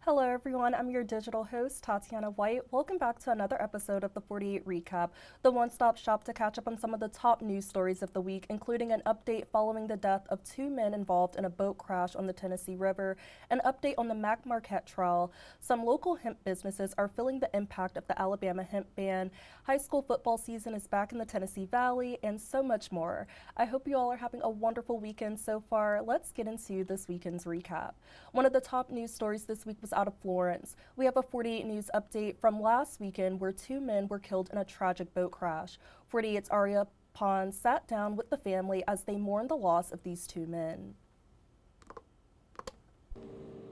Hello everyone, I'm your digital host, Tatyana White. Welcome back to another episode of the 48 Recap, the one-stop shop to catch up on some of the top news stories of the week, including an update following the death of two men involved in a boat crash on the Tennessee River, an update on the Mac Marquette trial, some local hemp businesses are feeling the impact of the Alabama hemp ban, high school football season is back in the Tennessee Valley, and so much more. I hope you all are having a wonderful weekend so far. Let's get into this weekend's recap. One of the top news stories this week was out of Florence. We have a 48 News update from last weekend where two men were killed in a tragic boat crash. 48's Aria Pond sat down with the family as they mourned the loss of these two men.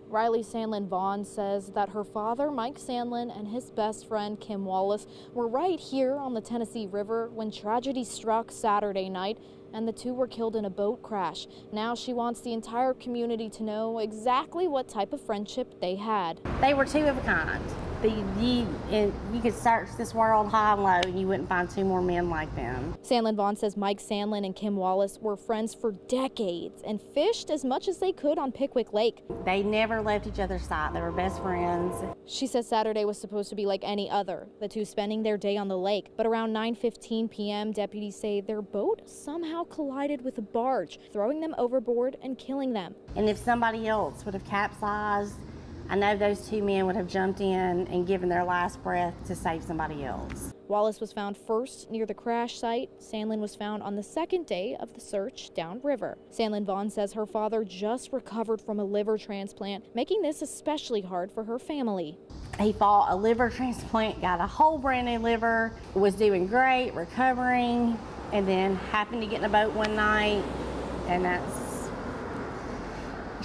Riley Sandlin Vaughn says that her father, Mike Sandlin, and his best friend, Kim Wallace, were right here on the Tennessee River when tragedy struck Saturday night, and the two were killed in a boat crash. Now she wants the entire community to know exactly what type of friendship they had. They were two of a kind. You could search this world high and low and you wouldn't find two more men like them. Sandlin Vaughn says Mike Sandlin and Kim Wallace were friends for decades and fished as much as they could on Pickwick Lake. They never left each other's side. They were best friends. She says Saturday was supposed to be like any other, the two spending their day on the lake. But around 9:15 p.m., deputies say their boat somehow collided with a barge, throwing them overboard and killing them. And if somebody else would have capsized, I know those two men would have jumped in and given their last breath to save somebody else. Wallace was found first near the crash site. Sandlin was found on the second day of the search downriver. Sandlin Vaughn says her father just recovered from a liver transplant, making this especially hard for her family. He fought a liver transplant, got a whole brand new liver, was doing great, recovering, and then happened to get in a boat one night, and it's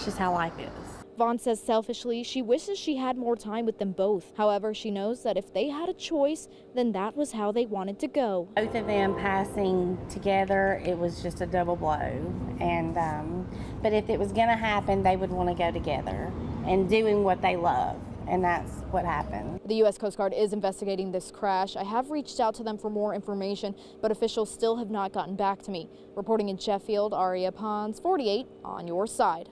just how life is. Vaughn says selfishly she wishes she had more time with them both. However, she knows that if they had a choice, then that was how they wanted to go. Both of them passing together, it was just a double blow. And but if it was going to happen, they would want to go together and doing what they love. And that's what happened. The U.S. Coast Guard is investigating this crash. I have reached out to them for more information, but officials still have not gotten back to me. Reporting in Sheffield, Aria Pons, 48 on your side.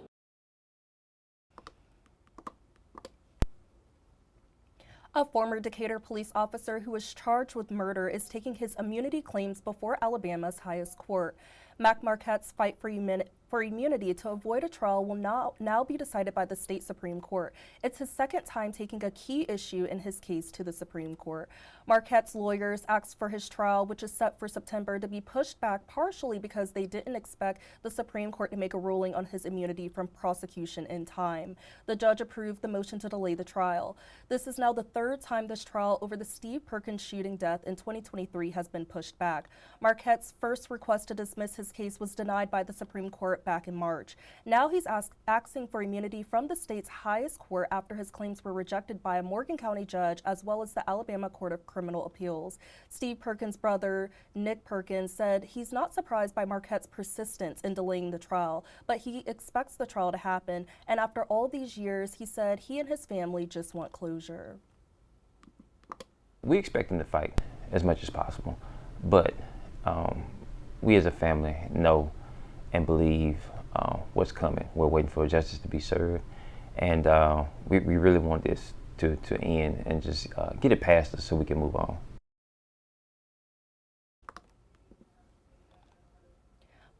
A former Decatur police officer who was charged with murder is taking his immunity claims before Alabama's highest court. Mac Marquette's fight for immunity to avoid a trial will now be decided by the state Supreme Court. It's his second time taking a key issue in his case to the Supreme Court. Marquette's lawyers asked for his trial, which is set for September, to be pushed back partially because they didn't expect the Supreme Court to make a ruling on his immunity from prosecution in time. The judge approved the motion to delay the trial. This is now the third time this trial over the Steve Perkins shooting death in 2023 has been pushed back. Marquette's first request to dismiss his case was denied by the Supreme Court back in March. Now he's asking for immunity from the state's highest court after his claims were rejected by a Morgan County judge as well as the Alabama Court of Criminal Appeals. Steve Perkins' brother, Nick Perkins, said he's not surprised by Marquette's persistence in delaying the trial, but he expects the trial to happen. And after all these years, he said he and his family just want closure. We expect him to fight as much as possible, but we as a family know and believe what's coming. We're waiting for justice to be served, and we really want this to end and just get it past us so we can move on.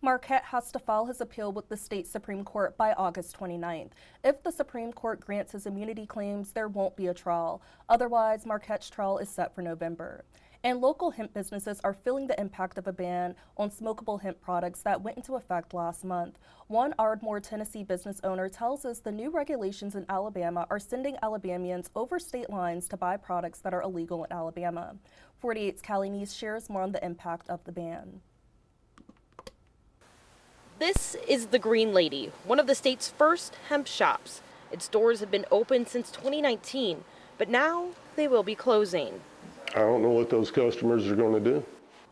Marquette has to file his appeal with the state Supreme Court by August 29th. If the Supreme Court grants his immunity claims, there won't be a trial. Otherwise, Marquette's trial is set for November. And local hemp businesses are feeling the impact of a ban on smokable hemp products that went into effect last month. One Ardmore, Tennessee business owner tells us the new regulations in Alabama are sending Alabamians over state lines to buy products that are illegal in Alabama. 48's Callie Neese shares more on the impact of the ban. This is the Green Lady, one of the state's first hemp shops. Its doors have been open since 2019, but now they will be closing. I don't know what those customers are going to do.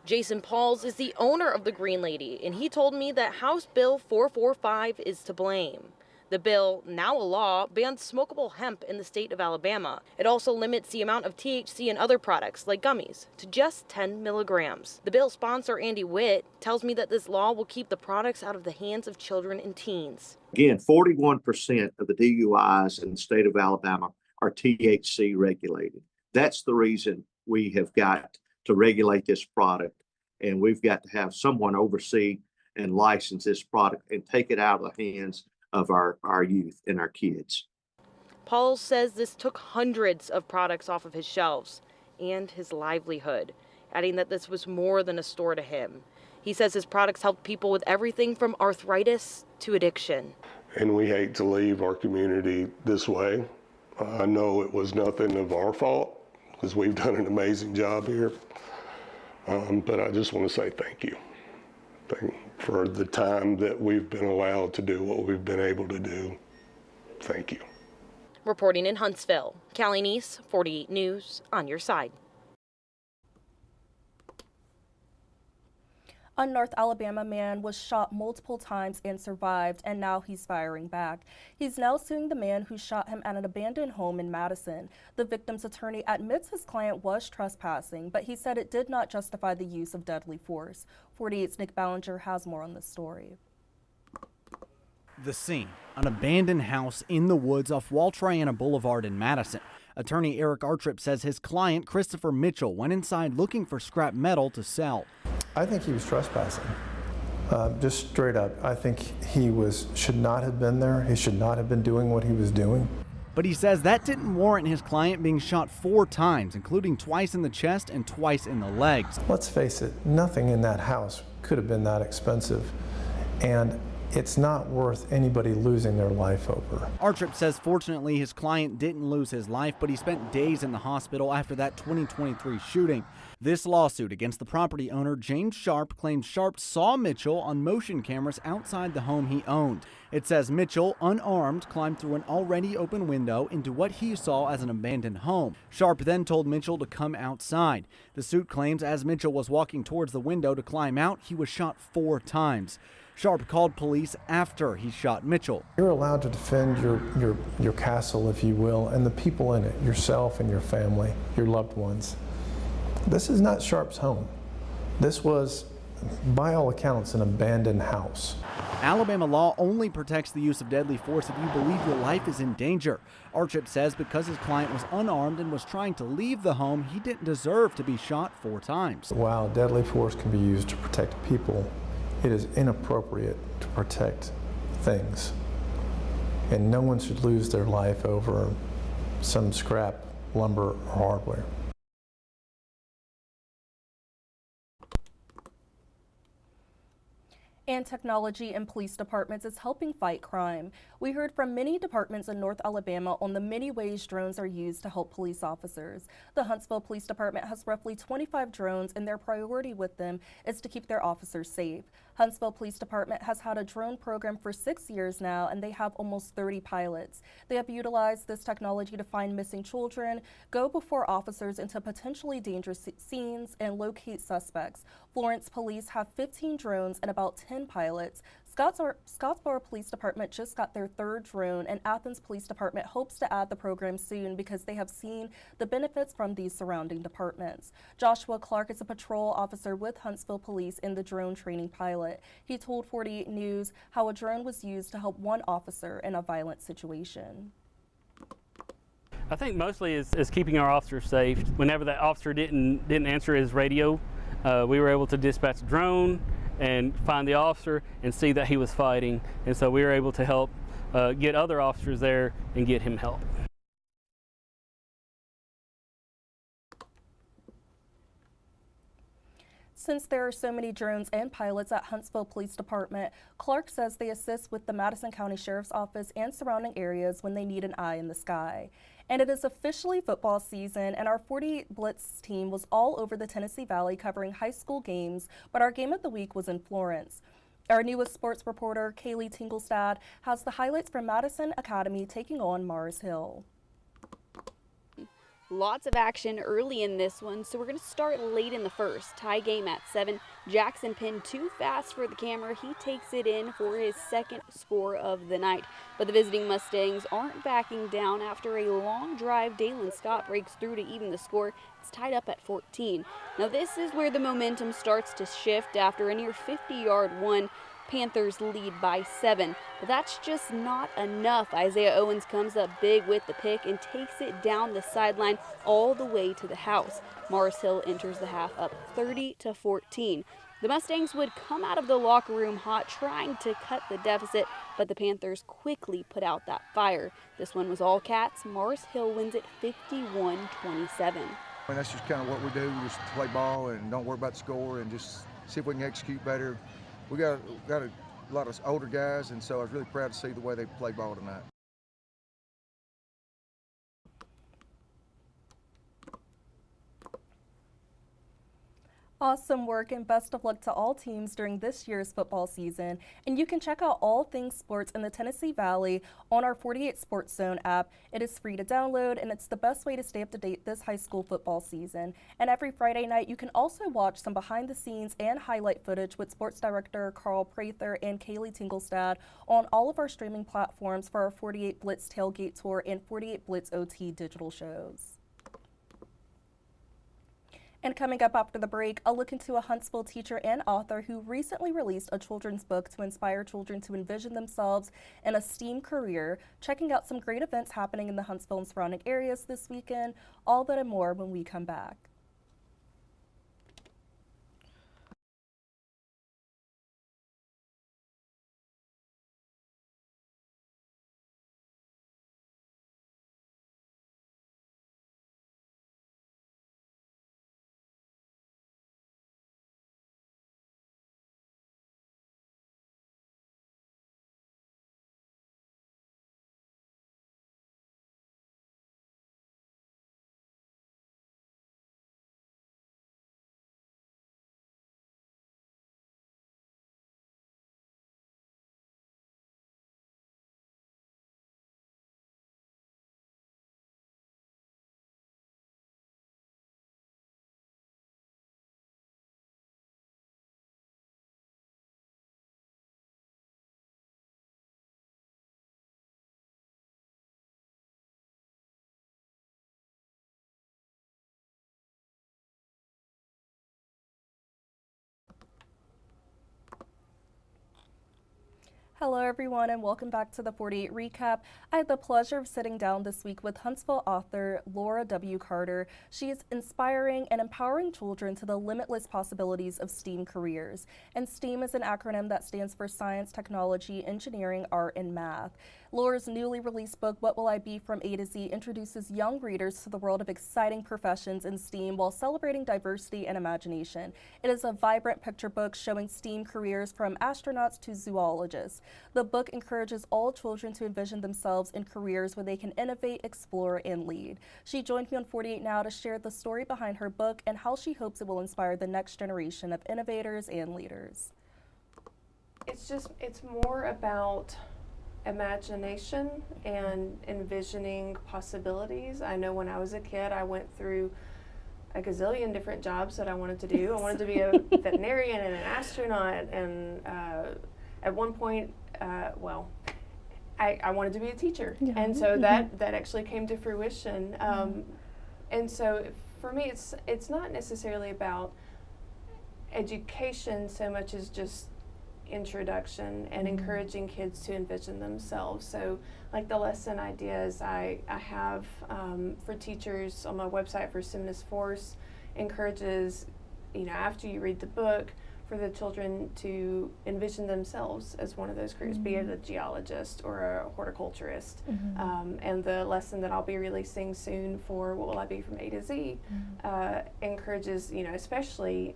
Jason Pauls is the owner of the Green Lady, and he told me that House Bill 445 is to blame. The bill, now a law, bans smokable hemp in the state of Alabama. It also limits the amount of THC in other products, like gummies, to just 10 milligrams. The bill's sponsor, Andy Witt, tells me that this law will keep the products out of the hands of children and teens. Again, 41% of the DUIs in the state of Alabama are THC regulated. That's the reason we have got to regulate this product, and we've got to have someone oversee and license this product and take it out of the hands of our youth and our kids. Paul says this took hundreds of products off of his shelves and his livelihood, adding that this was more than a store to him. He says his products helped people with everything from arthritis to addiction. And we hate to leave our community this way. I know it was nothing of our fault because we've done an amazing job here. But I just want to say thank you for the time that we've been allowed to do what we've been able to do. Thank you. Reporting in Huntsville, Callie Neese, 48 News, on your side. A North Alabama man was shot multiple times and survived, and now he's firing back. He's now suing the man who shot him at an abandoned home in Madison. The victim's attorney admits his client was trespassing, but he said it did not justify the use of deadly force. 48's Nick Ballinger has more on this story. The scene, an abandoned house in the woods off Waltriana Boulevard in Madison. Attorney Eric Artrip says his client, Christopher Mitchell, went inside looking for scrap metal to sell. I think he was trespassing, just straight up. I think he should not have been there. He should not have been doing what he was doing. But he says that didn't warrant his client being shot 4 times, including twice in the chest and twice in the legs. Let's face it, nothing in that house could have been that expensive, and it's not worth anybody losing their life over. Artrip says fortunately his client didn't lose his life, but he spent days in the hospital after that 2023 shooting. This lawsuit against the property owner, James Sharp, claims Sharp saw Mitchell on motion cameras outside the home he owned. It says Mitchell, unarmed, climbed through an already open window into what he saw as an abandoned home. Sharp then told Mitchell to come outside. The suit claims as Mitchell was walking towards the window to climb out, he was shot 4 times. Sharp called police after he shot Mitchell. You're allowed to defend your castle, if you will, and the people in it, yourself and your family, your loved ones. This is not Sharp's home. This was, by all accounts, an abandoned house. Alabama law only protects the use of deadly force if you believe your life is in danger. Artrip says because his client was unarmed and was trying to leave the home, he didn't deserve to be shot 4 times. While deadly force can be used to protect people, it is inappropriate to protect things. And no one should lose their life over some scrap lumber or hardware. And technology in police departments is helping fight crime. We heard from many departments in North Alabama on the many ways drones are used to help police officers. The Huntsville Police Department has roughly 25 drones, and their priority with them is to keep their officers safe. Huntsville Police Department has had a drone program for 6 years now, and they have almost 30 pilots. They have utilized this technology to find missing children, go before officers into potentially dangerous scenes, and locate suspects. Florence Police have 15 drones and about 10 pilots. Scottsboro Police Department just got their 3rd drone, and Athens Police Department hopes to add the program soon because they have seen the benefits from these surrounding departments. Joshua Clark is a patrol officer with Huntsville Police in the drone training pilot. He told 48 News how a drone was used to help one officer in a violent situation. I think mostly is keeping our officers safe. Whenever that officer didn't answer his radio, we were able to dispatch a drone and find the officer and see that he was fighting, and so we were able to help get other officers there and get him help. Since there are so many drones and pilots at Huntsville Police Department, Clark says they assist with the Madison County Sheriff's Office and surrounding areas when they need an eye in the sky. And it is officially football season, and our 48 Blitz team was all over the Tennessee Valley covering high school games, but our game of the week was in Florence. Our newest sports reporter, Kaylee Tinglestad, has the highlights from Madison Academy taking on Mars Hill. Lots of action early in this one, so we're going to start late in the first. Tie game at 7. Jackson pinned too fast for the camera. He takes it in for his second score of the night. But the visiting Mustangs aren't backing down. After a long drive, Dalen Scott breaks through to even the score. It's tied up at 14. Now this is where the momentum starts to shift after a near 50-yard one. Panthers lead by 7, but that's just not enough. Isaiah Owens comes up big with the pick and takes it down the sideline all the way to the house. Morris Hill enters the half up 30-14. The Mustangs would come out of the locker room hot, trying to cut the deficit, but the Panthers quickly put out that fire. This one was all Cats. Morris Hill wins it 51-27. And that's just kind of what we do. We just play ball and don't worry about the score and just see if we can execute better. We got a lot of older guys, and so I was really proud to see the way they played ball tonight. Awesome work and best of luck to all teams during this year's football season. And you can check out all things sports in the Tennessee Valley on our 48 Sports Zone app. It is free to download, and it's the best way to stay up to date this high school football season. And every Friday night, you can also watch some behind the scenes and highlight footage with sports director Carl Prather and Kaylee Tingelstad on all of our streaming platforms for our 48 Blitz Tailgate Tour and 48 Blitz OT digital shows. And coming up after the break, a look into a Huntsville teacher and author who recently released a children's book to inspire children to envision themselves in a STEAM career, checking out some great events happening in the Huntsville and surrounding areas this weekend. All that and more when we come back. Hello everyone and welcome back to the 48 Recap. I had the pleasure of sitting down this week with Huntsville author Laura W. Carter. She is inspiring and empowering children to the limitless possibilities of STEAM careers. And STEAM is an acronym that stands for Science, Technology, Engineering, Art, and Math. Laura's newly released book, What Will I Be from A to Z, introduces young readers to the world of exciting professions in STEAM while celebrating diversity and imagination. It is a vibrant picture book showing STEAM careers from astronauts to zoologists. The book encourages all children to envision themselves in careers where they can innovate, explore, and lead. She joined me on 48 Now to share the story behind her book and how she hopes it will inspire the next generation of innovators and leaders. It's more about imagination and envisioning possibilities. I know when I was a kid, I went through a gazillion different jobs that I wanted to do. I wanted to be a veterinarian and an astronaut, and at one point, I wanted to be a teacher. Yeah. And so that actually came to fruition. And so for me, it's not necessarily about education so much as just introduction and encouraging kids to envision themselves. So like the lesson ideas I have for teachers on my website for Simnus Force encourages, after you read the book, for the children to envision themselves as one of those careers, be it a geologist or a horticulturist. And the lesson that I'll be releasing soon for What Will I Be from A to Z encourages, especially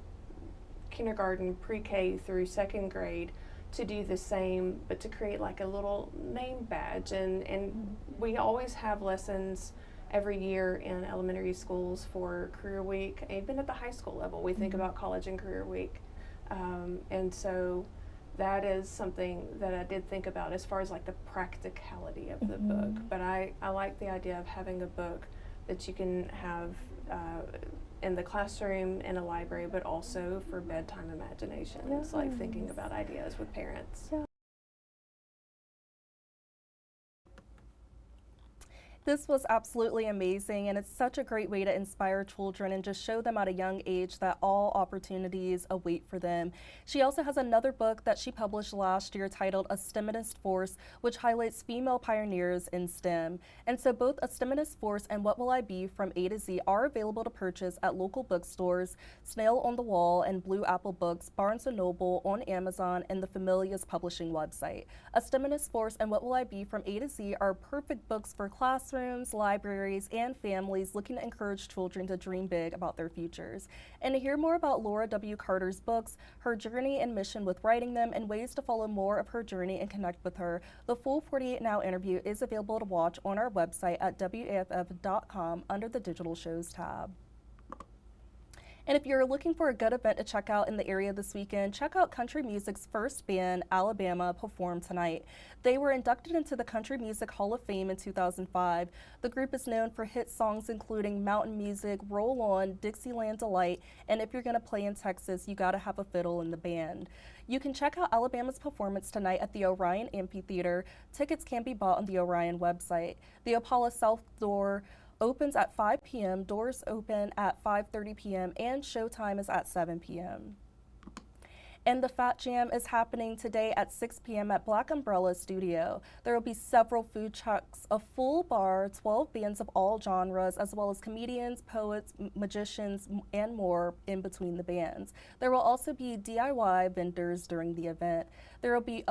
kindergarten, pre-K through second grade, to do the same, but to create like a little name badge. And we always have lessons every year in elementary schools for Career Week. Even at the high school level, we think about College and Career Week. And so that is something that I did think about as far as like the practicality of the book. But I like the idea of having a book that you can have in the classroom, in a library, but also for bedtime imaginations, like thinking about ideas with parents. This was absolutely amazing, and it's such a great way to inspire children and just show them at a young age that all opportunities await for them. She also has another book that she published last year titled A STEMinist Force, which highlights female pioneers in STEM. And so both A STEMinist Force and What Will I Be from A to Z are available to purchase at local bookstores, Snail on the Wall and Blue Apple Books, Barnes & Noble, on Amazon, and the Familia's publishing website. A STEMinist Force and What Will I Be from A to Z are perfect books for classrooms, libraries, and families looking to encourage children to dream big about their futures. And to hear more about Laura W. Carter's books, her journey and mission with writing them, and ways to follow more of her journey and connect with her, the full 48 Now interview is available to watch on our website at WAFF.com under the Digital Shows tab. And if you're looking for a good event to check out in the area this weekend, check out country music's first band, Alabama, perform tonight. They were inducted into the Country Music Hall of Fame in 2005. The group is known for hit songs including Mountain Music, Roll On, Dixieland Delight, and if you're going to play in Texas, you got to have a fiddle in the band. You can check out Alabama's performance tonight at the Orion Amphitheater. Tickets can be bought on the Orion website. The Opala South Door opens at 5 p.m., doors open at 5:30 p.m., and showtime is at 7 p.m. And the Fat Jam is happening today at 6 p.m. at Black Umbrella Studio. There will be several food trucks, a full bar, 12 bands of all genres, as well as comedians, poets, magicians, and more in between the bands. There will also be DIY vendors during the event. There will be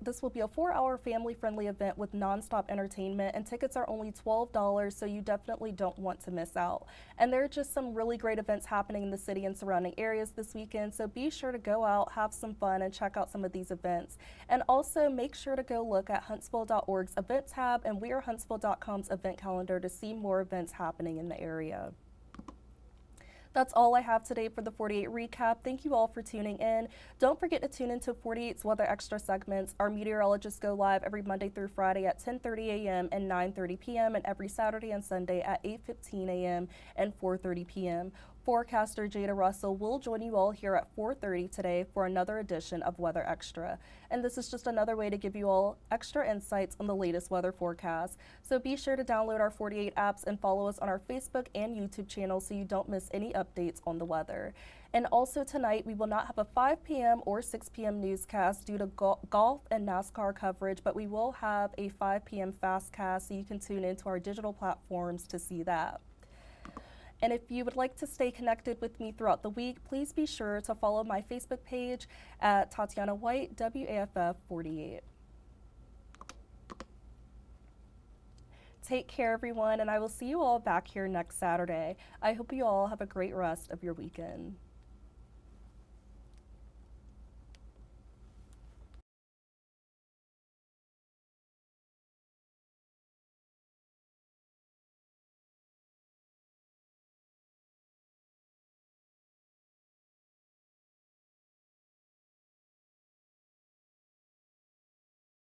this will be a 4-hour family-friendly event with nonstop entertainment, and tickets are only $12, so you definitely don't want to miss out. And there are just some really great events happening in the city and surrounding areas this weekend, so be sure to go out, have some fun, and check out some of these events. And also make sure to go look at Huntsville.org's event tab and WeAreHuntsville.com's event calendar to see more events happening in the area. That's all I have today for the 48 recap. Thank you all for tuning in. Don't forget to tune into 48's Weather Extra segments. Our meteorologists go live every Monday through Friday at 10:30 a.m. and 9:30 p.m. and every Saturday and Sunday at 8:15 a.m. and 4:30 p.m. Forecaster Jada Russell will join you all here at 4:30 today for another edition of Weather Extra. And this is just another way to give you all extra insights on the latest weather forecast. So be sure to download our 48 apps and follow us on our Facebook and YouTube channel so you don't miss any updates on the weather. And also tonight, we will not have a 5 p.m. or 6 p.m. newscast due to golf and NASCAR coverage, but we will have a 5 p.m. fastcast so you can tune into our digital platforms to see that. And if you would like to stay connected with me throughout the week, please be sure to follow my Facebook page at Tatyana White, WAFF 48. Take care, everyone, and I will see you all back here next Saturday. I hope you all have a great rest of your weekend.